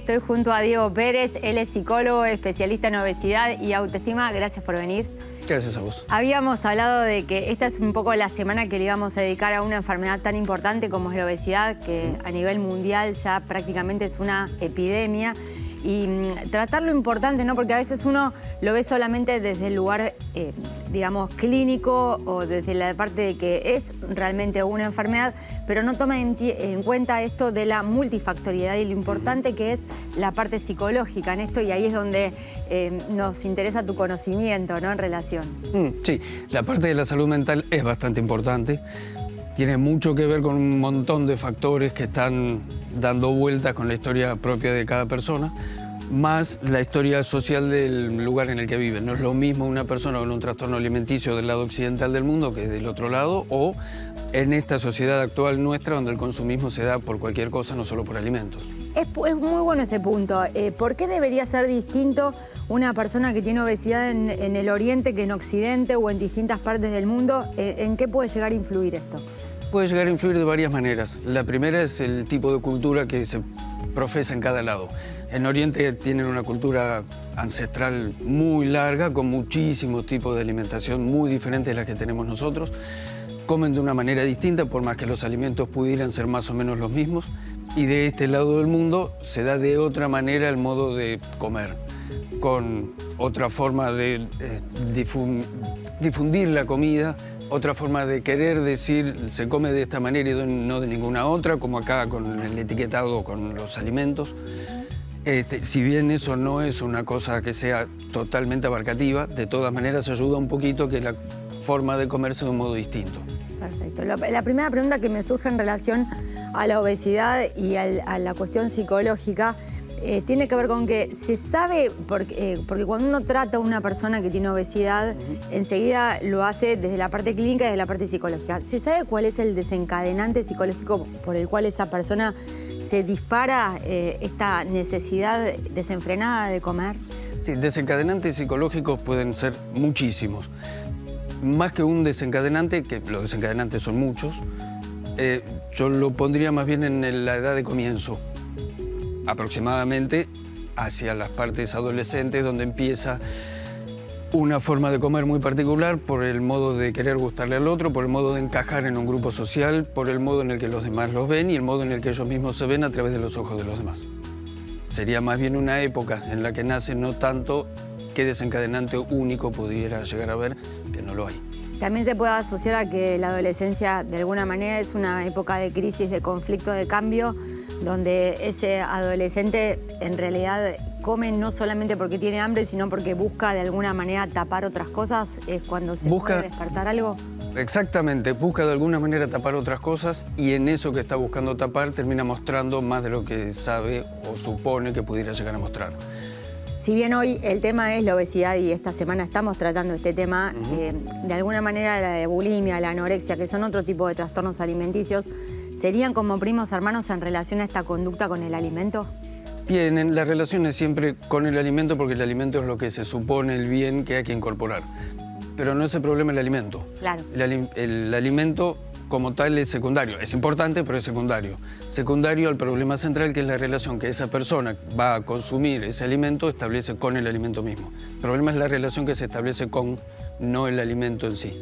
Estoy junto a Diego Pérez, él es psicólogo, especialista en obesidad y autoestima. Gracias por venir. Gracias a vos. Habíamos hablado de que esta es un poco la semana que le íbamos a dedicar a una enfermedad tan importante como es la obesidad, que a nivel mundial ya prácticamente es una epidemia. Y tratar lo importante, ¿no? Porque a veces uno lo ve solamente desde el lugar, digamos, clínico o desde la parte de que es realmente una enfermedad, pero no toma en cuenta esto de la multifactoriedad y lo importante que es la parte psicológica en esto, y ahí es donde nos interesa tu conocimiento, ¿no? En relación. Sí, la parte de la salud mental es bastante importante. Tiene mucho que ver con un montón de factores que están dando vueltas con la historia propia de cada persona, más la historia social del lugar en el que vive. No es lo mismo una persona con un trastorno alimenticio del lado occidental del mundo que del otro lado, o en esta sociedad actual nuestra donde el consumismo se da por cualquier cosa, no solo por alimentos. Es muy bueno ese punto. ¿Por qué debería ser distinto una persona que tiene obesidad en el Oriente que en Occidente o en distintas partes del mundo? ¿En qué puede llegar a influir esto? Puede llegar a influir de varias maneras. La primera es el tipo de cultura que se profesa en cada lado. En Oriente tienen una cultura ancestral muy larga, con muchísimos tipos de alimentación muy diferentes de las que tenemos nosotros. Comen de una manera distinta, por más que los alimentos pudieran ser más o menos los mismos. Y de este lado del mundo se da de otra manera el modo de comer, con otra forma de difundir la comida, otra forma de querer decir se come de esta manera y no de ninguna otra, como acá con el etiquetado con los alimentos. Si bien eso no es una cosa que sea totalmente abarcativa, de todas maneras ayuda un poquito a que la forma de comer sea de un modo distinto. Perfecto. La primera pregunta que me surge en relación a la obesidad y a la cuestión psicológica tiene que ver con que se sabe, porque cuando uno trata a una persona que tiene obesidad, enseguida lo hace desde la parte clínica y desde la parte psicológica. ¿Se sabe cuál es el desencadenante psicológico por el cual esa persona se dispara esta necesidad desenfrenada de comer? Sí, desencadenantes psicológicos pueden ser muchísimos. Más que un desencadenante, que los desencadenantes son muchos, yo lo pondría más bien en la edad de comienzo. Aproximadamente hacia las partes adolescentes, donde empieza una forma de comer muy particular por el modo de querer gustarle al otro, por el modo de encajar en un grupo social, por el modo en el que los demás los ven y el modo en el que ellos mismos se ven a través de los ojos de los demás. Sería más bien una época en la que nace, no tanto qué desencadenante único pudiera llegar a haber, que no lo hay. También se puede asociar a que la adolescencia de alguna manera es una época de crisis, de conflicto, de cambio, donde ese adolescente en realidad come no solamente porque tiene hambre, sino porque busca de alguna manera tapar otras cosas. ¿Es cuando se puede despertar algo? Exactamente, busca de alguna manera tapar otras cosas y en eso que está buscando tapar termina mostrando más de lo que sabe o supone que pudiera llegar a mostrar. Si bien hoy el tema es la obesidad y esta semana estamos tratando este tema, de alguna manera la bulimia, la anorexia, que son otro tipo de trastornos alimenticios, ¿serían como primos hermanos en relación a esta conducta con el alimento? Tienen la relación es siempre con el alimento, porque el alimento es lo que se supone el bien que hay que incorporar. Pero no es el problema el alimento. Claro. El alimento como tal es secundario. Es importante, pero es secundario. Secundario al problema central, que es la relación que esa persona va a consumir ese alimento, establece con el alimento mismo. El problema es la relación que se establece con, no el alimento en sí.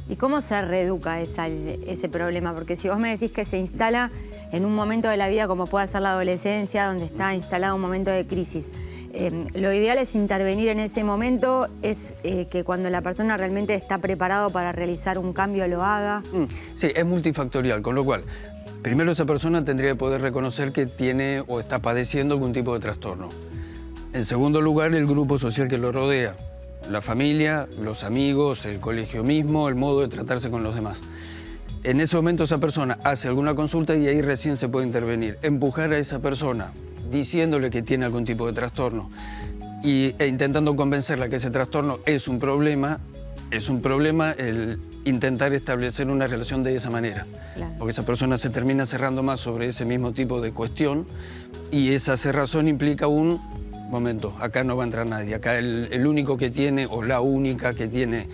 ¿Y cómo se reeduca ese problema? Porque si vos me decís que se instala en un momento de la vida como puede ser la adolescencia, donde está instalado un momento de crisis, lo ideal es intervenir en ese momento, es que cuando la persona realmente está preparado para realizar un cambio lo haga. Sí, es multifactorial, con lo cual, primero esa persona tendría que poder reconocer que tiene o está padeciendo algún tipo de trastorno. En segundo lugar, el grupo social que lo rodea. La familia, los amigos, el colegio mismo, el modo de tratarse con los demás. En ese momento esa persona hace alguna consulta y ahí recién se puede intervenir. Empujar a esa persona diciéndole que tiene algún tipo de trastorno e intentando convencerla que ese trastorno es un problema el intentar establecer una relación de esa manera. Claro. Porque esa persona se termina cerrando más sobre ese mismo tipo de cuestión y esa cerrazón implica un momento, acá no va a entrar nadie, acá el único que tiene o la única que tiene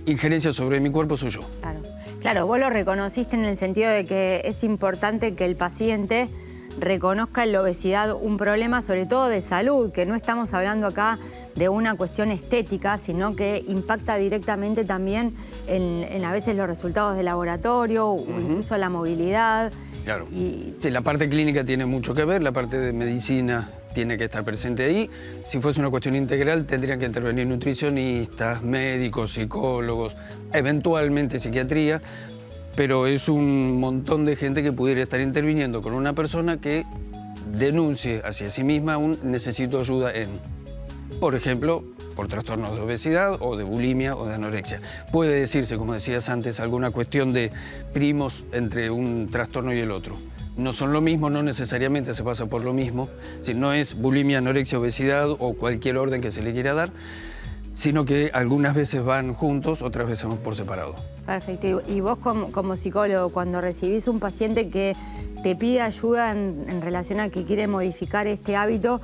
injerencia sobre mi cuerpo soy yo. Claro. Claro, vos lo reconociste en el sentido de que es importante que el paciente reconozca en la obesidad un problema sobre todo de salud, que no estamos hablando acá de una cuestión estética, sino que impacta directamente también en a veces los resultados de laboratorio o incluso la movilidad. Claro. Sí, la parte clínica tiene mucho que ver, la parte de medicina tiene que estar presente ahí. Si fuese una cuestión integral, tendrían que intervenir nutricionistas, médicos, psicólogos, eventualmente psiquiatría, pero es un montón de gente que pudiera estar interviniendo con una persona que denuncie hacia sí misma un necesito ayuda en, por ejemplo, por trastornos de obesidad o de bulimia o de anorexia. Puede decirse, como decías antes, alguna cuestión de primos entre un trastorno y el otro. No son lo mismo, no necesariamente se pasa por lo mismo, si no es bulimia, anorexia, obesidad o cualquier orden que se le quiera dar, sino que algunas veces van juntos, otras veces van por separado. Perfecto. Y vos como psicólogo, cuando recibís un paciente que te pide ayuda en relación a que quiere modificar este hábito,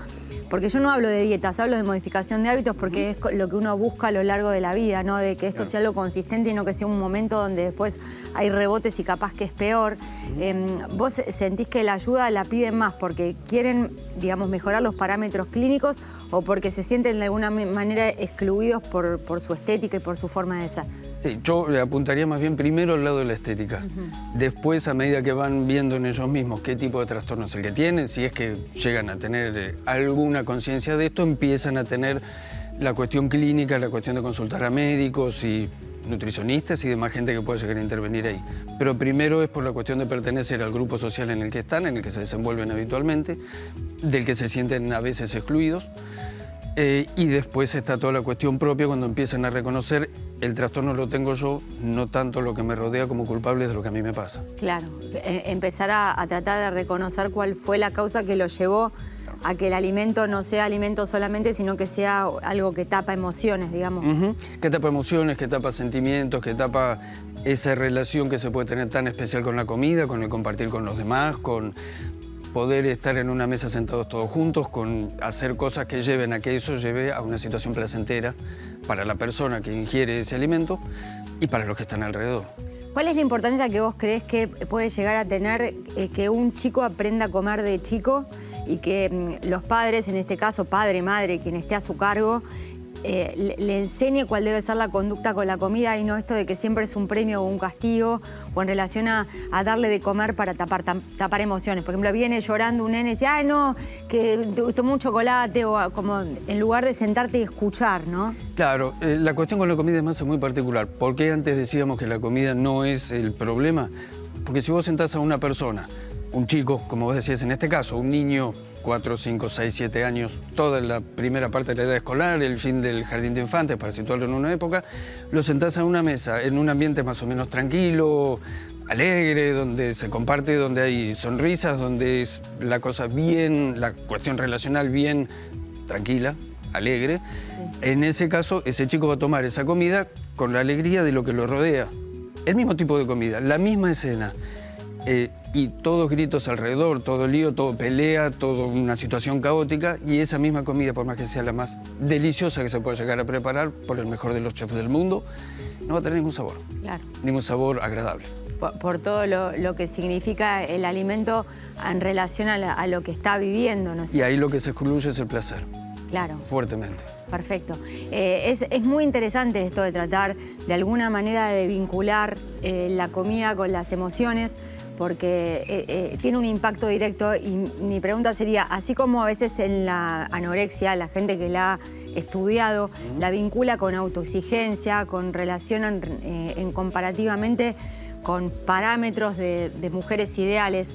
porque yo no hablo de dietas, hablo de modificación de hábitos porque es lo que uno busca a lo largo de la vida, ¿no? De que esto sea algo consistente y no que sea un momento donde después hay rebotes y capaz que es peor. ¿Vos sentís que la ayuda la piden más porque quieren, digamos, mejorar los parámetros clínicos o porque se sienten de alguna manera excluidos por su estética y por su forma de ser? Sí, yo le apuntaría más bien primero al lado de la estética. Después, a medida que van viendo en ellos mismos qué tipo de trastorno es el que tienen, si es que llegan a tener alguna conciencia de esto, empiezan a tener la cuestión clínica, la cuestión de consultar a médicos y nutricionistas y demás gente que pueda llegar a intervenir ahí. Pero primero es por la cuestión de pertenecer al grupo social en el que están, en el que se desenvuelven habitualmente, del que se sienten a veces excluidos. Y después está toda la cuestión propia cuando empiezan a reconocer el trastorno lo tengo yo, no tanto lo que me rodea como culpable de lo que a mí me pasa. Claro, empezar a tratar de reconocer cuál fue la causa que lo llevó a que el alimento no sea alimento solamente, sino que sea algo que tapa emociones, digamos. Que tapa emociones, que tapa sentimientos, que tapa esa relación que se puede tener tan especial con la comida, con el compartir con los demás, con poder estar en una mesa sentados todos juntos, con hacer cosas que lleven a que eso lleve a una situación placentera para la persona que ingiere ese alimento y para los que están alrededor. ¿Cuál es la importancia que vos creés que puede llegar a tener que un chico aprenda a comer de chico y que los padres, en este caso padre, madre, quien esté a su cargo, le enseñe cuál debe ser la conducta con la comida y no esto de que siempre es un premio o un castigo o en relación a darle de comer para tapar emociones? Por ejemplo, viene llorando un nene y dice, ¡ay no! Que tomó un chocolate, o como en lugar de sentarte y escuchar, ¿no? Claro, la cuestión con la comida es muy particular. ¿Por qué antes decíamos que la comida no es el problema? Porque si vos sentás a una persona, un chico, como vos decías en este caso, un niño 4, 5, 6, 7 años, toda la primera parte de la edad escolar, el fin del jardín de infantes, para situarlo en una época, lo sentás a una mesa en un ambiente más o menos tranquilo, alegre, donde se comparte, donde hay sonrisas, donde es la cosa bien, la cuestión relacional bien tranquila, alegre. Sí. En ese caso, ese chico va a tomar esa comida con la alegría de lo que lo rodea. El mismo tipo de comida, la misma escena. Y todos gritos alrededor, todo lío, todo pelea, toda una situación caótica, y esa misma comida, por más que sea la más deliciosa que se pueda llegar a preparar por el mejor de los chefs del mundo, no va a tener ningún sabor. Claro. Ningún sabor agradable. Por todo lo que significa el alimento en relación a lo que está viviendo, ¿no es cierto? Y ahí lo que se excluye es el placer. Claro. Fuertemente. Perfecto. Es muy interesante esto de tratar de alguna manera de vincular la comida con las emociones, porque tiene un impacto directo y mi pregunta sería, así como a veces en la anorexia, la gente que la ha estudiado, la vincula con autoexigencia, con relación en comparativamente con parámetros de mujeres ideales,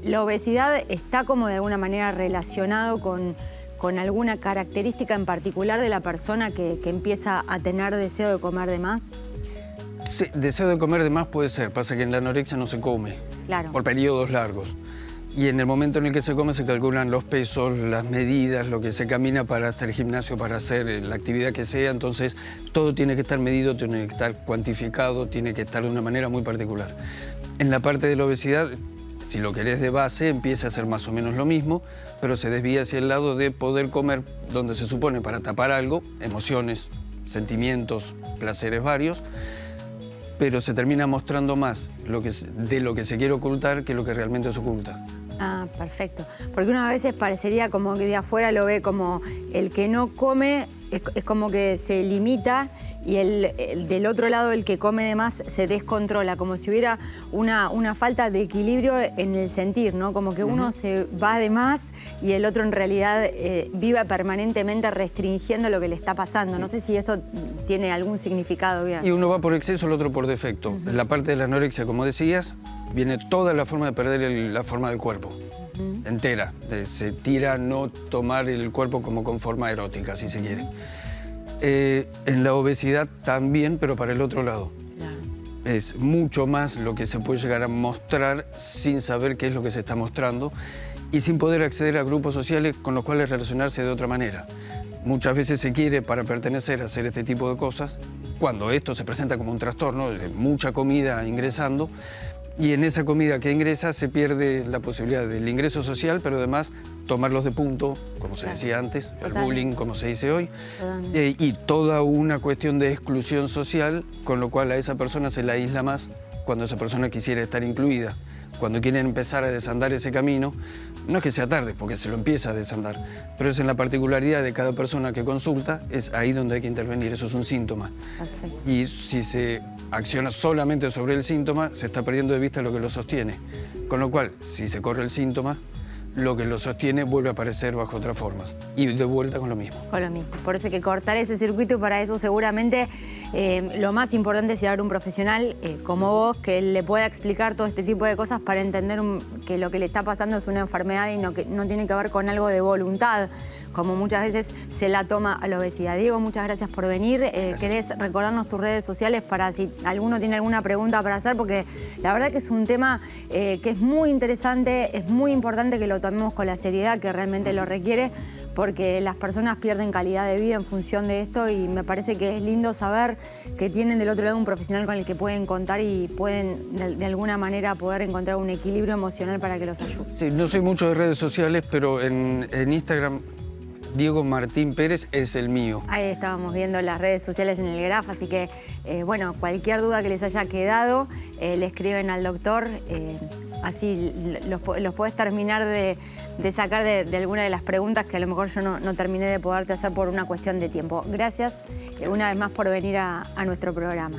la obesidad está como de alguna manera relacionado con alguna característica en particular de la persona que empieza a tener deseo de comer de más. Sí, deseo de comer de más puede ser, pasa que en la anorexia no se come, claro, por periodos largos. Y en el momento en el que se come se calculan los pesos, las medidas, lo que se camina para hasta el gimnasio, para hacer la actividad que sea. Entonces todo tiene que estar medido, tiene que estar cuantificado, tiene que estar de una manera muy particular. En la parte de la obesidad, si lo querés de base, empieza a ser más o menos lo mismo, pero se desvía hacia el lado de poder comer donde se supone para tapar algo, emociones, sentimientos, placeres varios, pero se termina mostrando más de lo que se quiere ocultar que lo que realmente se oculta. Ah, perfecto. Porque uno a veces parecería como que de afuera lo ve como el que no come, es como que se limita, y el del otro lado, el que come de más, se descontrola, como si hubiera una falta de equilibrio en el sentir, ¿no? Como que uno se va de más y el otro en realidad vive permanentemente restringiendo lo que le está pasando. No sé si eso tiene algún significado bien. Y uno va por exceso, el otro por defecto. En la parte de la anorexia, como decías, viene toda la forma de perder la forma del cuerpo. Entera. Se tira a no tomar el cuerpo como con forma erótica, si se quiere. En la obesidad también, pero para el otro lado. Claro. Es mucho más lo que se puede llegar a mostrar sin saber qué es lo que se está mostrando y sin poder acceder a grupos sociales con los cuales relacionarse de otra manera. Muchas veces se quiere, para pertenecer, a hacer este tipo de cosas, cuando esto se presenta como un trastorno, de mucha comida ingresando, y en esa comida que ingresa se pierde la posibilidad del ingreso social, pero además tomarlos de punto, como se decía antes, el bullying, como se dice hoy, y toda una cuestión de exclusión social, con lo cual a esa persona se la aísla más cuando esa persona quisiera estar incluida. Cuando quieren empezar a desandar ese camino, no es que sea tarde, porque se lo empieza a desandar, pero es en la particularidad de cada persona que consulta, es ahí donde hay que intervenir, eso es un síntoma. Perfecto. Y si se acciona solamente sobre el síntoma, se está perdiendo de vista lo que lo sostiene. Con lo cual, si se corre el síntoma, lo que lo sostiene vuelve a aparecer bajo otras formas. Y de vuelta con lo mismo. Con lo mismo. Por eso hay que cortar ese circuito, y para eso seguramente lo más importante es llevar a un profesional como vos, que le pueda explicar todo este tipo de cosas para entender que lo que le está pasando es una enfermedad y no tiene que ver con algo de voluntad, como muchas veces se la toma a la obesidad. Diego, muchas gracias por venir. ¿Querés recordarnos tus redes sociales para si alguno tiene alguna pregunta para hacer? Porque la verdad que es un tema que es muy interesante, es muy importante que lo tomemos con la seriedad que realmente lo requiere, porque las personas pierden calidad de vida en función de esto, y me parece que es lindo saber que tienen del otro lado un profesional con el que pueden contar y pueden de alguna manera poder encontrar un equilibrio emocional para que los ayude. Sí, no soy mucho de redes sociales, pero en Instagram Diego Martín Pérez es el mío. Ahí estábamos viendo las redes sociales en el graph, así que, bueno, cualquier duda que les haya quedado, le escriben al doctor, así los podés terminar de sacar de alguna de las preguntas que a lo mejor yo no terminé de poderte hacer por una cuestión de tiempo. Gracias una vez más por venir a nuestro programa.